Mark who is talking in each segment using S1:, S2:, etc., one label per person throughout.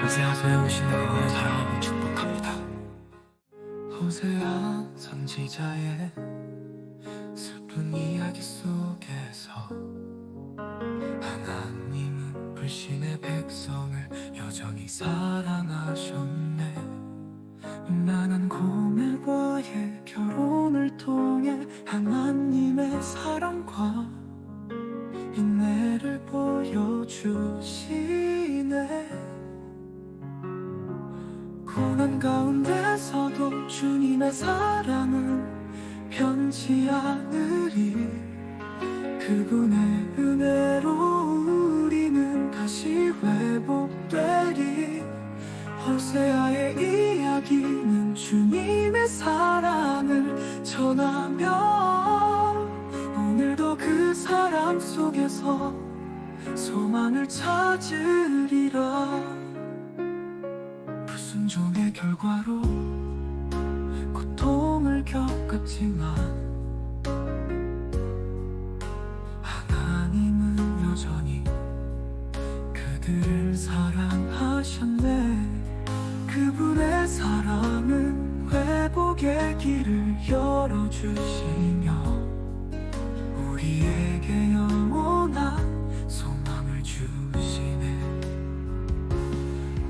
S1: 호세아 되우시는 사랑을 축복합니다. 호세아 선지자의 슬픈 이야기 속에서 하나님은 불신의 백성을 여전히 사랑하셨네. 음란한 고멜과의 결혼을 통해 하나님의 사랑과 인내를 보여주시네. 고난 가운데서도 주님의 사랑은 변치 않으리. 그분의 은혜로 우리는 다시 회복되리. 호세아의 이야기는 주님의 사랑을 전하며 오늘도 그 사랑 속에서 소망을 찾으리라. 불순종의 결과로 고통을 겪었지만 하나님은 여전히 그들을 사랑하셨네. 그분의 사랑은 회복의 길을 열어주시며 우리에게 영원한 소망을 주시네.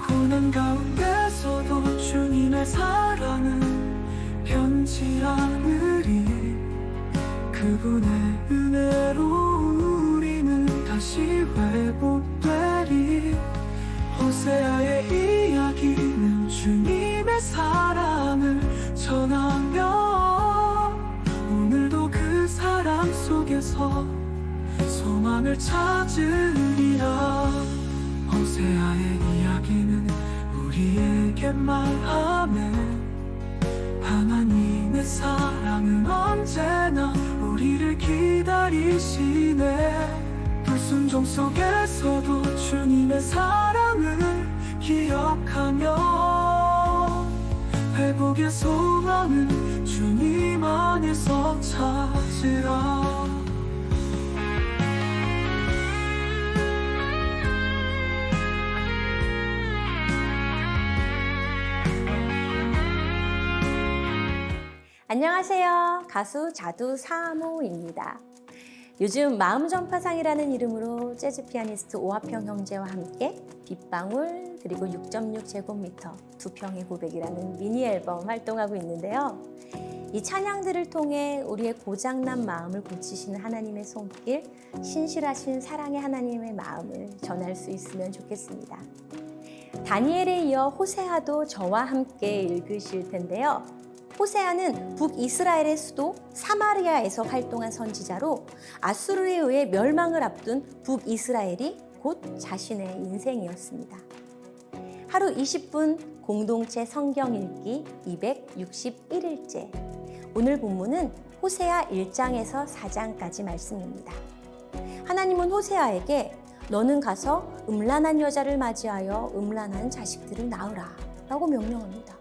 S1: 고난 가운데서도 주님의 사랑은 변치 않으리. 그분의 은혜로 우리는 다시 회복되리. 호세아의 이야기는 주님의 사랑을 전하며 오늘도 그 사랑 속에서 소망을 찾으리라. 호세아의 이야기는 우리에게 말하네. 하나님의 사랑은 언제나 우리를 기다리시네. 불순종 속에서도 주님의 사랑을 기억하며 회복의 소망은 주님 안에서 찾으라.
S2: 안녕하세요. 가수 자두 사모입니다. 요즘 마음전파상이라는 이름으로 재즈 피아니스트 오하평 형제와 함께 빗방울 그리고 6.6제곱미터 두 평의 고백이라는 미니 앨범 활동하고 있는데요. 이 찬양들을 통해 우리의 고장난 마음을 고치시는 하나님의 손길, 신실하신 사랑의 하나님의 마음을 전할 수 있으면 좋겠습니다. 다니엘에 이어 호세아도 저와 함께 읽으실 텐데요. 호세아는 북이스라엘의 수도 사마리아에서 활동한 선지자로 아수르에 의해 멸망을 앞둔 북이스라엘이 곧 자신의 인생이었습니다. 하루 20분 공동체 성경 읽기 261일째. 오늘 본문은 호세아 1장에서 4장까지 말씀입니다. 하나님은 호세아에게 너는 가서 음란한 여자를 맞이하여 음란한 자식들을 낳으라 라고 명령합니다.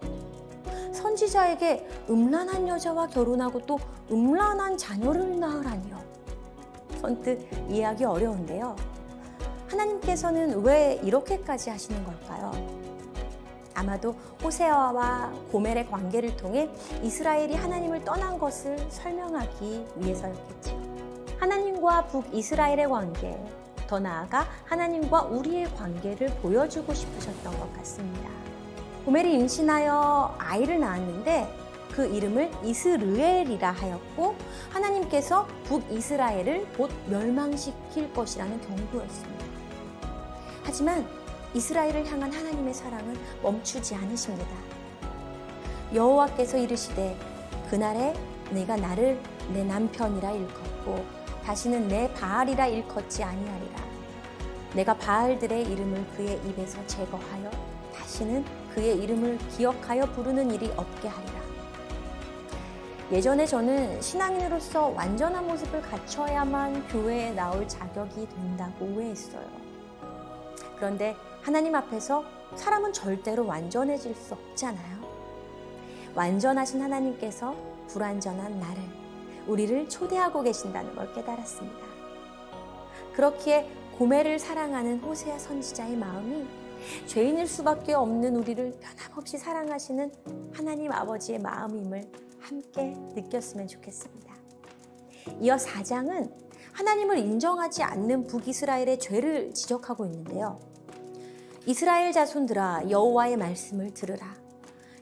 S2: 선지자에게 음란한 여자와 결혼하고 또 음란한 자녀를 낳으라니요. 선뜻 이해하기 어려운데요. 하나님께서는 왜 이렇게까지 하시는 걸까요? 아마도 호세아와 고멜의 관계를 통해 이스라엘이 하나님을 떠난 것을 설명하기 위해서였겠죠. 하나님과 북이스라엘의 관계, 더 나아가 하나님과 우리의 관계를 보여주고 싶으셨던 것 같습니다. 고멜이 임신하여 아이를 낳았는데 그 이름을 이스르엘이라 하였고 하나님께서 북이스라엘을 곧 멸망시킬 것이라는 경고였습니다. 하지만 이스라엘을 향한 하나님의 사랑은 멈추지 않으십니다. 여호와께서 이르시되 그날에 내가 나를 내 남편이라 일컫고 다시는 내 바알이라 일컫지 아니하리라. 내가 바알들의 이름을 그의 입에서 제거하여 다시는 그의 이름을 기억하여 부르는 일이 없게 하리라. 예전에 저는 신앙인으로서 완전한 모습을 갖춰야만 교회에 나올 자격이 된다고 오해했어요. 그런데 하나님 앞에서 사람은 절대로 완전해질 수 없잖아요. 완전하신 하나님께서 불완전한 나를, 우리를 초대하고 계신다는 걸 깨달았습니다. 그렇기에 고멜을 사랑하는 호세아 선지자의 마음이 죄인일 수밖에 없는 우리를 변함없이 사랑하시는 하나님 아버지의 마음임을 함께 느꼈으면 좋겠습니다. 이어 4장은 하나님을 인정하지 않는 북이스라엘의 죄를 지적하고 있는데요. 이스라엘 자손들아, 여호와의 말씀을 들으라.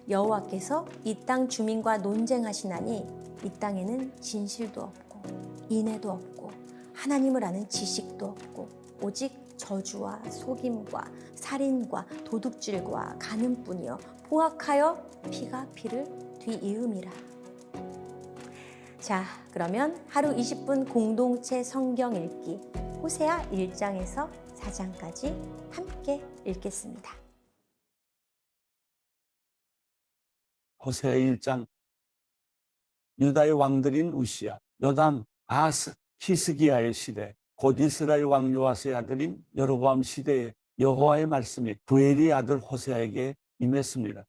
S2: 여호와께서 이 땅 주민과 논쟁하시나니 이 땅에는 진실도 없고 인애도 없고 하나님을 아는 지식도 없고 오직 저주와 속임과 살인과 도둑질과 간음뿐이요 포악하여 피가 피를 뒤이음이라. 자, 그러면 하루 20분 공동체 성경 읽기 호세아 1장에서 4장까지 함께 읽겠습니다.
S3: 호세아 1장. 유다의 왕들인 우시야, 요담, 아스, 히스기야의 시대, 곧 이스라엘 왕 요아스의 아들인 여로보암 시대에 여호와의 말씀이 부엘의 아들 호세아에게 임했습니다.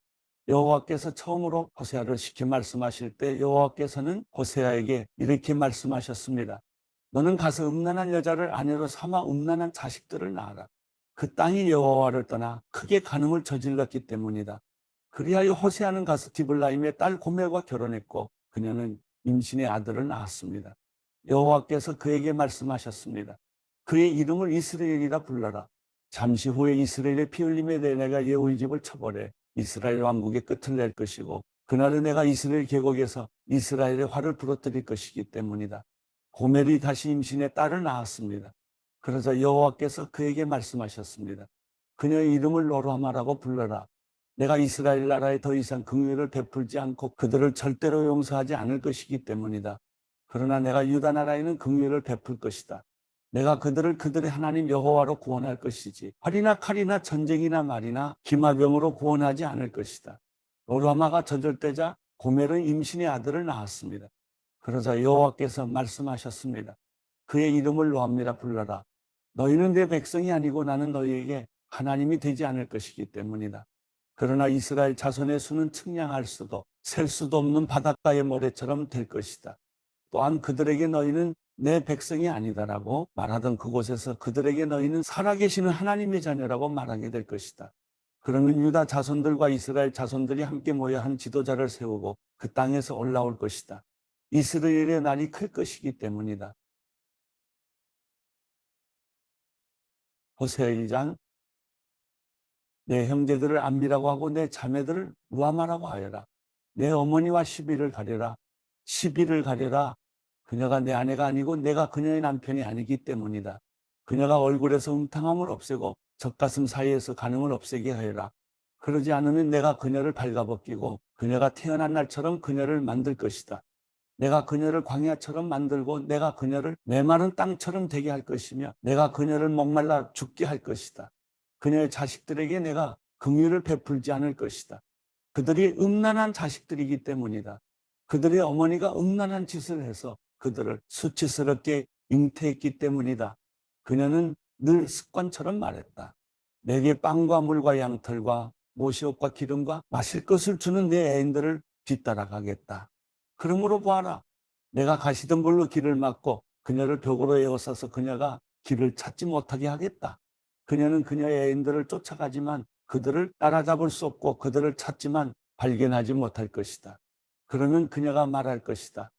S3: 여호와께서 처음으로 호세아를 시켜 말씀하실 때 여호와께서는 호세아에게 이렇게 말씀하셨습니다. 너는 가서 음란한 여자를 아내로 삼아 음란한 자식들을 낳아라. 그 땅이 여호와를 떠나 크게 간음을 저질렀기 때문이다. 그리하여 호세아는 가서 디블라임의 딸 고멜과 결혼했고 그녀는 임신의 아들을 낳았습니다. 여호와께서 그에게 말씀하셨습니다. 그의 이름을 이스라엘이라 불러라. 잠시 후에 이스라엘의 피 흘림에 대해 내가 예후의 집을 쳐버려 이스라엘 왕국의 끝을 낼 것이고 그날은 내가 이스라엘 계곡에서 이스라엘의 화를 부러뜨릴 것이기 때문이다. 고멜이 다시 임신의 딸을 낳았습니다. 그러자 여호와께서 그에게 말씀하셨습니다. 그녀의 이름을 로루하마라고 불러라. 내가 이스라엘 나라에 더 이상 긍휼을 베풀지 않고 그들을 절대로 용서하지 않을 것이기 때문이다. 그러나 내가 유다 나라에는 긍휼을 베풀 것이다. 내가 그들을 그들의 하나님 여호와로 구원할 것이지 활이나 칼이나 전쟁이나 말이나 기마병으로 구원하지 않을 것이다. 로루하마가 젖을 고멜은 임신의 아들을 낳았습니다. 그러자 여호와께서 말씀하셨습니다. 그의 이름을 로함이라 불러라. 너희는 내 백성이 아니고 나는 너희에게 하나님이 되지 않을 것이기 때문이다. 그러나 이스라엘 자손의 수는 측량할 수도 셀 수도 없는 바닷가의 모래처럼 될 것이다. 또한 그들에게 너희는 내 백성이 아니다라고 말하던 그곳에서 그들에게 너희는 살아계시는 하나님의 자녀라고 말하게 될 것이다. 그러면 유다 자손들과 이스라엘 자손들이 함께 모여 한 지도자를 세우고 그 땅에서 올라올 것이다. 이스라엘의 날이 클 것이기 때문이다. 호세아 1장. 내 형제들을 암비라고 하고 내 자매들을 루아마라고 하여라. 내 어머니와 시비를 가려라. 시비를 가려라. 그녀가 내 아내가 아니고 내가 그녀의 남편이 아니기 때문이다. 그녀가 얼굴에서 음탕함을 없애고 젖가슴 사이에서 간음을 없애게 하여라. 그러지 않으면 내가 그녀를 발가벗기고 그녀가 태어난 날처럼 그녀를 만들 것이다. 내가 그녀를 광야처럼 만들고 내가 그녀를 메마른 땅처럼 되게 할 것이며 내가 그녀를 목말라 죽게 할 것이다. 그녀의 자식들에게 내가 긍휼을 베풀지 않을 것이다. 그들이 음란한 자식들이기 때문이다. 그들의 어머니가 음란한 짓을 해서 그들을 수치스럽게 잉태했기 때문이다. 그녀는 늘 습관처럼 말했다. 내게 빵과 물과 양털과 모시옷과 기름과 마실 것을 주는 내 애인들을 뒤따라가겠다. 그러므로 보아라. 내가 가시던 걸로 길을 막고 그녀를 벽으로 에워싸서 그녀가 길을 찾지 못하게 하겠다. 그녀는 그녀의 애인들을 쫓아가지만 그들을 따라잡을 수 없고 그들을 찾지만 발견하지 못할 것이다. 그러면 그녀가 말할 것이다.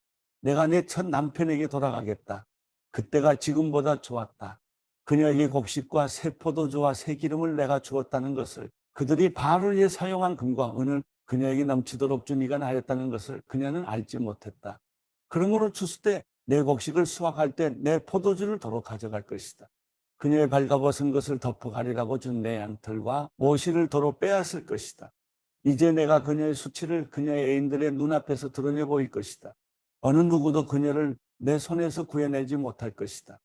S3: 내가 내 첫 남편에게 돌아가겠다. 그때가 지금보다 좋았다. 그녀에게 곡식과 새 포도주와 새 기름을 내가 주었다는 것을 그들이 바알을 위해 사용한 금과 은을 그녀에게 넘치도록 준 이가 나였다는 것을 그녀는 알지 못했다. 그러므로 추수 때 내 곡식을 수확할 때 내 포도주를 도로 가져갈 것이다. 그녀의 발가벗은 것을 덮어가리라고 준 내 양털과 모시를 도로 빼앗을 것이다. 이제 내가 그녀의 수치를 그녀의 애인들의 눈앞에서 드러내 보일 것이다. 어느 누구도 그녀를 내 손에서 구해내지 못할 것이다.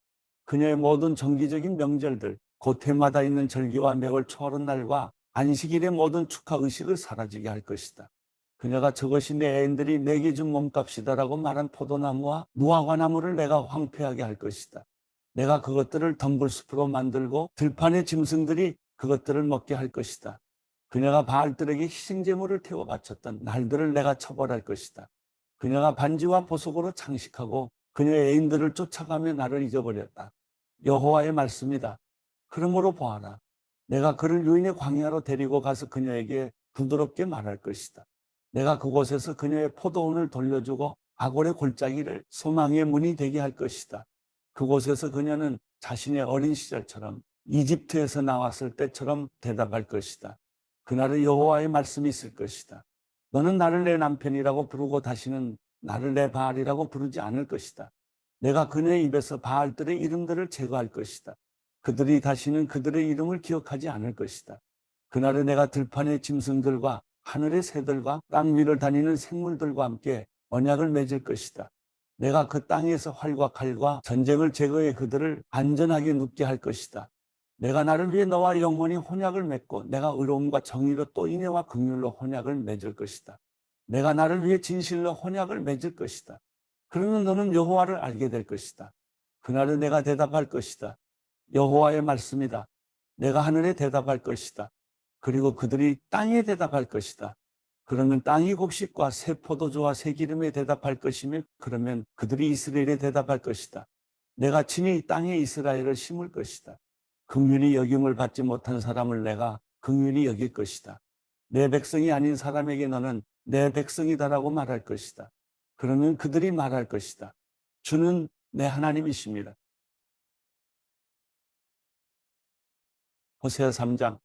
S3: 그녀의 모든 정기적인 명절들, 곧 해마다 있는 절기와 매월 초하루 날과 안식일의 모든 축하 의식을 사라지게 할 것이다. 그녀가 저것이 내 애인들이 내게 준 몸값이다라고 말한 포도나무와 무화과나무를 내가 황폐하게 할 것이다. 내가 그것들을 덤불숲으로 만들고 들판의 짐승들이 그것들을 먹게 할 것이다. 그녀가 바알들에게 희생제물을 태워 바쳤던 날들을 내가 처벌할 것이다. 그녀가 반지와 보석으로 장식하고 그녀의 애인들을 쫓아가며 나를 잊어버렸다. 여호와의 말씀이다. 그러므로 보아라. 내가 그를 유인의 광야로 데리고 가서 그녀에게 부드럽게 말할 것이다. 내가 그곳에서 그녀의 포도원을 돌려주고 아골의 골짜기를 소망의 문이 되게 할 것이다. 그곳에서 그녀는 자신의 어린 시절처럼 이집트에서 나왔을 때처럼 대답할 것이다. 그날은 여호와의 말씀이 있을 것이다. 너는 나를 내 남편이라고 부르고 다시는 나를 내 바알이라고 부르지 않을 것이다. 내가 그녀의 입에서 바알들의 이름들을 제거할 것이다. 그들이 다시는 그들의 이름을 기억하지 않을 것이다. 그날은 내가 들판의 짐승들과 하늘의 새들과 땅 위를 다니는 생물들과 함께 언약을 맺을 것이다. 내가 그 땅에서 활과 칼과 전쟁을 제거해 그들을 안전하게 눕게 할 것이다. 내가 나를 위해 너와 영원히 혼약을 맺고 내가 의로움과 정의로 또 인애와 긍휼로 혼약을 맺을 것이다. 내가 나를 위해 진실로 혼약을 맺을 것이다. 그러면 너는 여호와를 알게 될 것이다. 그날은 내가 대답할 것이다. 여호와의 말씀이다. 내가 하늘에 대답할 것이다. 그리고 그들이 땅에 대답할 것이다. 그러면 땅이 곡식과 새 포도주와 새 기름에 대답할 것이며 그러면 그들이 이스라엘에 대답할 것이다. 내가 친히 땅에 이스라엘을 심을 것이다. 긍휼히 여김을 받지 못한 사람을 내가 긍휼히 여길 것이다. 내 백성이 아닌 사람에게 너는 내 백성이다라고 말할 것이다. 그러면 그들이 말할 것이다. 주는 내 하나님이십니다. 호세아 3장.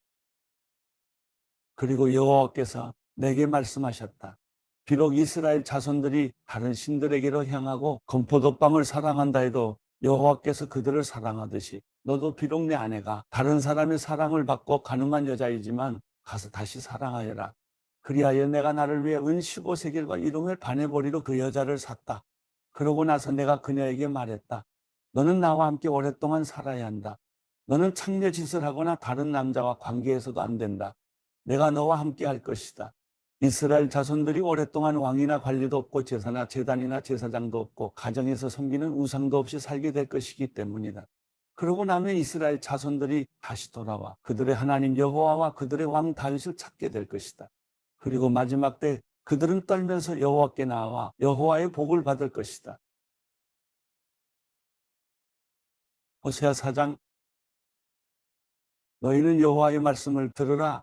S3: 그리고 여호와께서 내게 말씀하셨다. 비록 이스라엘 자손들이 다른 신들에게로 향하고 건포도빵을 사랑한다 해도 여호와께서 그들을 사랑하듯이 너도 비록 내 아내가 다른 사람의 사랑을 받고 가늠한 여자이지만 가서 다시 사랑하여라. 그리하여 내가 나를 위해 은 15세겔과 일용을 바네보리로 그 여자를 샀다. 그러고 나서 내가 그녀에게 말했다. 너는 나와 함께 오랫동안 살아야 한다. 너는 창녀짓을 하거나 다른 남자와 관계해서도 안 된다. 내가 너와 함께 할 것이다. 이스라엘 자손들이 오랫동안 왕이나 관리도 없고 제사나 제단이나 제사장도 없고 가정에서 섬기는 우상도 없이 살게 될 것이기 때문이다. 그러고 나면 이스라엘 자손들이 다시 돌아와 그들의 하나님 여호와와 그들의 왕 다윗을 찾게 될 것이다. 그리고 마지막 때 그들은 떨면서 여호와께 나와 여호와의 복을 받을 것이다. 호세아 4장. 너희는 여호와의 말씀을 들으라.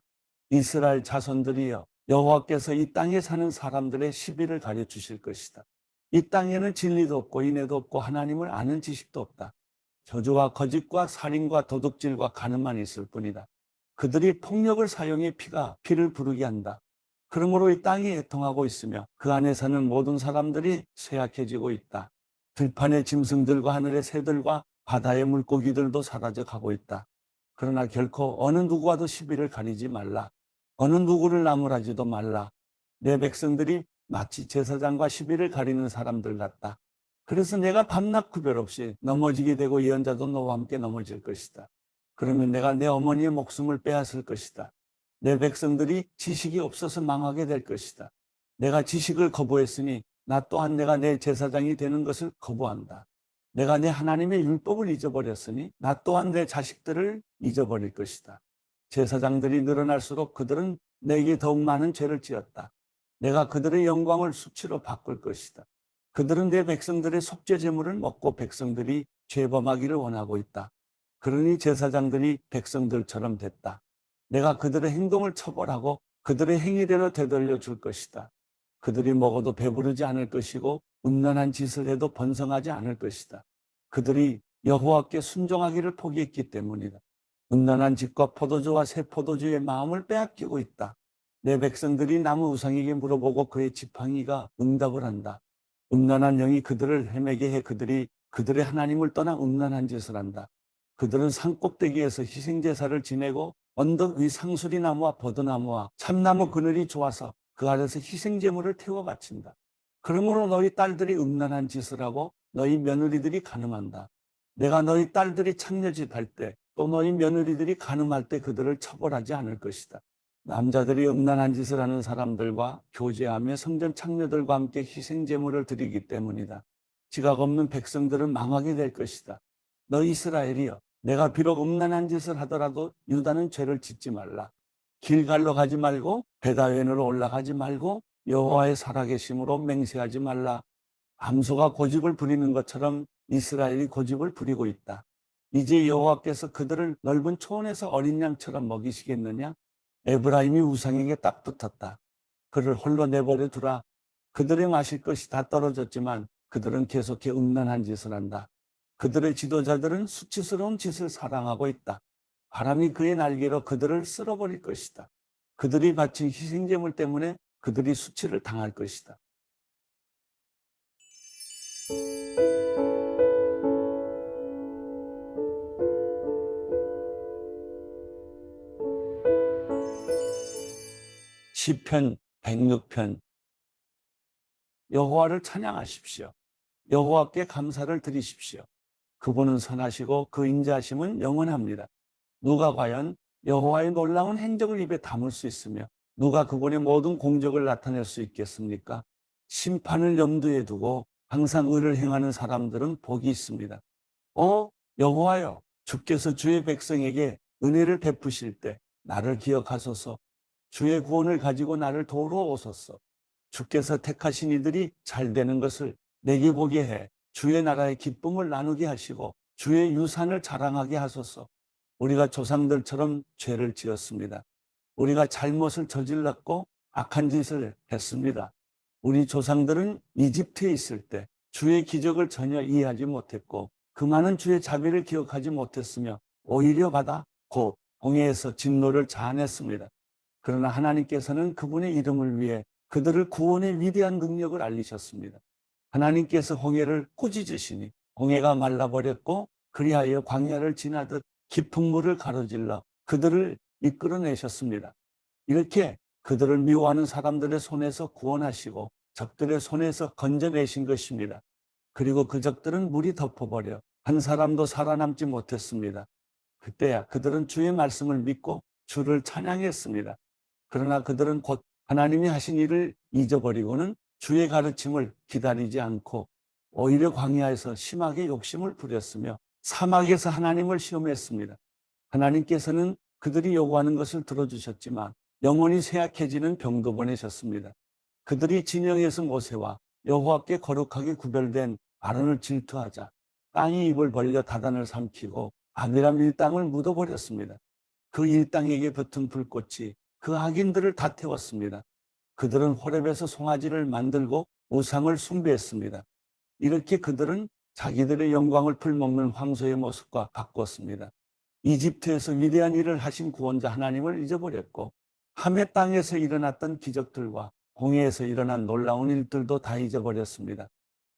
S3: 이스라엘 자손들이여, 여호와께서 이 땅에 사는 사람들의 시비를 가르쳐 주실 것이다. 이 땅에는 진리도 없고 인애도 없고 하나님을 아는 지식도 없다. 저주와 거짓과 살인과 도둑질과 간음만 있을 뿐이다. 그들이 폭력을 사용해 피를 부르게 한다. 그러므로 이 땅이 애통하고 있으며 그 안에 사는 모든 사람들이 쇠약해지고 있다. 들판의 짐승들과 하늘의 새들과 바다의 물고기들도 사라져 가고 있다. 그러나 결코 어느 누구와도 시비를 가리지 말라. 어느 누구를 나무라지도 말라. 내 백성들이 마치 제사장과 시비를 가리는 사람들 같다. 그래서 내가 밤낮 구별 없이 넘어지게 되고 예언자도 너와 함께 넘어질 것이다. 그러면 내가 내 어머니의 목숨을 빼앗을 것이다. 내 백성들이 지식이 없어서 망하게 될 것이다. 내가 지식을 거부했으니 나 또한 내가 내 제사장이 되는 것을 거부한다. 내가 내 하나님의 율법을 잊어버렸으니 나 또한 내 자식들을 잊어버릴 것이다. 제사장들이 늘어날수록 그들은 내게 더욱 많은 죄를 지었다. 내가 그들의 영광을 수치로 바꿀 것이다. 그들은 내 백성들의 속죄 제물을 먹고 백성들이 죄범하기를 원하고 있다. 그러니 제사장들이 백성들처럼 됐다. 내가 그들의 행동을 처벌하고 그들의 행위대로 되돌려 줄 것이다. 그들이 먹어도 배부르지 않을 것이고 음란한 짓을 해도 번성하지 않을 것이다. 그들이 여호와께 순종하기를 포기했기 때문이다. 음란한 짓과 포도주와 새 포도주의 마음을 빼앗기고 있다. 내 백성들이 나무 우상에게 물어보고 그의 지팡이가 응답을 한다. 음란한 영이 그들을 헤매게 해 그들이 그들의 하나님을 떠나 음란한 짓을 한다. 그들은 산꼭대기에서 희생제사를 지내고 언덕 위 상수리 나무와 버드나무와 참나무 그늘이 좋아서 그 아래서 희생제물을 태워 바친다. 그러므로 너희 딸들이 음란한 짓을 하고 너희 며느리들이 간음한다. 내가 너희 딸들이 창녀짓 할 때 또 너희 며느리들이 간음할 때 그들을 처벌하지 않을 것이다. 남자들이 음란한 짓을 하는 사람들과 교제하며 성전 창녀들과 함께 희생제물을 드리기 때문이다. 지각 없는 백성들은 망하게 될 것이다. 너 이스라엘이여, 내가 비록 음란한 짓을 하더라도 유다는 죄를 짓지 말라. 길갈로 가지 말고 베다웬으로 올라가지 말고 여호와의 살아계심으로 맹세하지 말라. 암소가 고집을 부리는 것처럼 이스라엘이 고집을 부리고 있다. 이제 여호와께서 그들을 넓은 초원에서 어린 양처럼 먹이시겠느냐? 에브라임이 우상에게 딱 붙었다. 그를 홀로 내버려 두라. 그들의 마실 것이 다 떨어졌지만 그들은 계속해 음란한 짓을 한다. 그들의 지도자들은 수치스러운 짓을 사랑하고 있다. 바람이 그의 날개로 그들을 쓸어버릴 것이다. 그들이 바친 희생제물 때문에 그들이 수치를 당할 것이다. 시편 106편. 여호와를 찬양하십시오. 여호와께 감사를 드리십시오. 그분은 선하시고 그 인자하심은 영원합니다. 누가 과연 여호와의 놀라운 행적을 입에 담을 수 있으며 누가 그분의 모든 공적을 나타낼 수 있겠습니까? 심판을 염두에 두고 항상 의를 행하는 사람들은 복이 있습니다. 여호와여, 주께서 주의 백성에게 은혜를 베푸실 때 나를 기억하소서. 주의 구원을 가지고 나를 도우러 오소서. 주께서 택하신 이들이 잘 되는 것을 내게 보게 해 주의 나라의 기쁨을 나누게 하시고 주의 유산을 자랑하게 하소서. 우리가 조상들처럼 죄를 지었습니다. 우리가 잘못을 저질렀고 악한 짓을 했습니다. 우리 조상들은 이집트에 있을 때 주의 기적을 전혀 이해하지 못했고 그 많은 주의 자비를 기억하지 못했으며 오히려 받아 곧 홍해에서 진노를 자아냈습니다. 그러나 하나님께서는 그분의 이름을 위해 그들을 구원의 위대한 능력을 알리셨습니다. 하나님께서 홍해를 꾸짖으시니 홍해가 말라버렸고 그리하여 광야를 지나듯 깊은 물을 가로질러 그들을 이끌어내셨습니다. 이렇게 그들을 미워하는 사람들의 손에서 구원하시고 적들의 손에서 건져내신 것입니다. 그리고 그 적들은 물이 덮어버려 한 사람도 살아남지 못했습니다. 그때야 그들은 주의 말씀을 믿고 주를 찬양했습니다. 그러나 그들은 곧 하나님이 하신 일을 잊어버리고는 주의 가르침을 기다리지 않고 오히려 광야에서 심하게 욕심을 부렸으며 사막에서 하나님을 시험했습니다. 하나님께서는 그들이 요구하는 것을 들어주셨지만 영혼이 쇠약해지는 병도 보내셨습니다. 그들이 진영에서 모세와 여호와께 거룩하게 구별된 아론을 질투하자 땅이 입을 벌려 다단을 삼키고 아비람 일당을 묻어버렸습니다. 그 일당에게 붙은 불꽃이 그 악인들을 다 태웠습니다. 그들은 호렙에서 송아지를 만들고 우상을 숭배했습니다. 이렇게 그들은 자기들의 영광을 풀먹는 황소의 모습과 바꿨습니다. 이집트에서 위대한 일을 하신 구원자 하나님을 잊어버렸고 함의 땅에서 일어났던 기적들과 홍해에서 일어난 놀라운 일들도 다 잊어버렸습니다.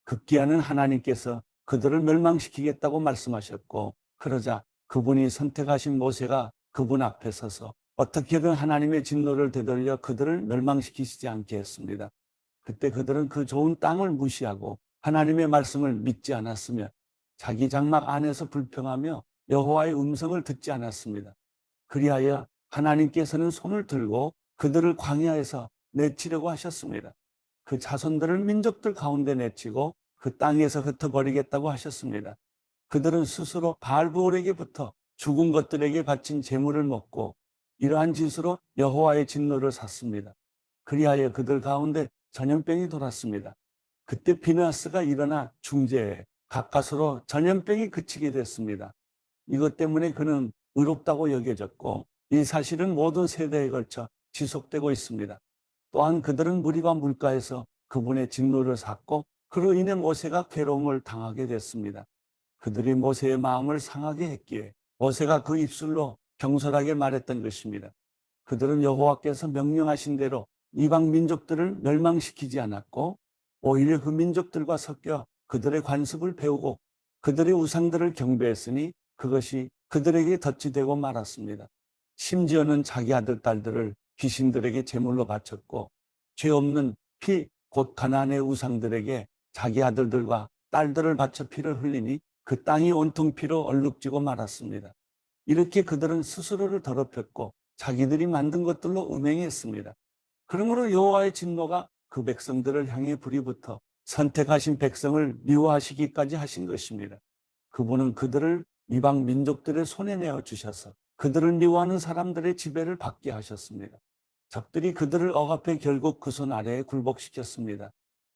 S3: 급기야는 하나님께서 그들을 멸망시키겠다고 말씀하셨고 그러자 그분이 선택하신 모세가 그분 앞에 서서 어떻게든 하나님의 진노를 되돌려 그들을 멸망시키시지 않게 했습니다. 그때 그들은 그 좋은 땅을 무시하고 하나님의 말씀을 믿지 않았으며 자기 장막 안에서 불평하며 여호와의 음성을 듣지 않았습니다. 그리하여 하나님께서는 손을 들고 그들을 광야에서 내치려고 하셨습니다. 그 자손들을 민족들 가운데 내치고 그 땅에서 흩어버리겠다고 하셨습니다. 그들은 스스로 바알브올에게부터 죽은 것들에게 바친 제물을 먹고 이러한 짓으로 여호와의 진노를 샀습니다. 그리하여 그들 가운데 전염병이 돌았습니다. 그때 비느하스가 일어나 중재해 가까스로 전염병이 그치게 됐습니다. 이것 때문에 그는 의롭다고 여겨졌고 이 사실은 모든 세대에 걸쳐 지속되고 있습니다. 또한 그들은 무리와 물가에서 그분의 진노를 샀고 그로 인해 모세가 괴로움을 당하게 됐습니다. 그들이 모세의 마음을 상하게 했기에 모세가 그 입술로 경솔하게 말했던 것입니다. 그들은 여호와께서 명령하신 대로 이방 민족들을 멸망시키지 않았고 오히려 그 민족들과 섞여 그들의 관습을 배우고 그들의 우상들을 경배했으니 그것이 그들에게 덫이 되고 말았습니다. 심지어는 자기 아들 딸들을 귀신들에게 제물로 바쳤고 죄 없는 피 곧 가나안의 우상들에게 자기 아들들과 딸들을 바쳐 피를 흘리니 그 땅이 온통 피로 얼룩지고 말았습니다. 이렇게 그들은 스스로를 더럽혔고 자기들이 만든 것들로 음행했습니다. 그러므로 여호와의 진노가 그 백성들을 향해 불이 붙어 선택하신 백성을 미워하시기까지 하신 것입니다. 그분은 그들을 이방 민족들의 손에 내어 주셔서 그들을 미워하는 사람들의 지배를 받게 하셨습니다. 적들이 그들을 억압해 결국 그 손 아래에 굴복시켰습니다.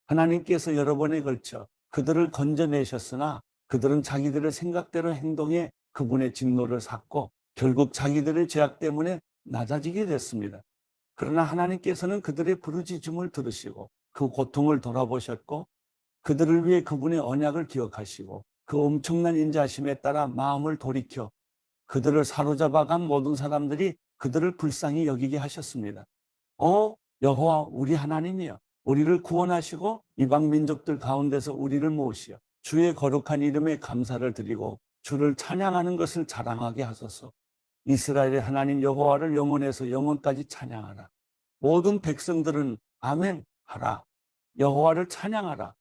S3: 하나님께서 여러 번에 걸쳐 그들을 건져내셨으나 그들은 자기들의 생각대로 행동해 그분의 진노를 샀고 결국 자기들의 죄악 때문에 낮아지게 됐습니다. 그러나 하나님께서는 그들의 부르짖음을 들으시고 그 고통을 돌아보셨고 그들을 위해 그분의 언약을 기억하시고 그 엄청난 인자하심에 따라 마음을 돌이켜 그들을 사로잡아간 모든 사람들이 그들을 불쌍히 여기게 하셨습니다. 여호와 우리 하나님이여, 우리를 구원하시고 이방 민족들 가운데서 우리를 모으시어 주의 거룩한 이름에 감사를 드리고 주를 찬양하는 것을 자랑하게 하소서. 이스라엘의 하나님 여호와를 영원에서 영원까지 찬양하라. 모든 백성들은 아멘 하라. 여호와를 찬양하라.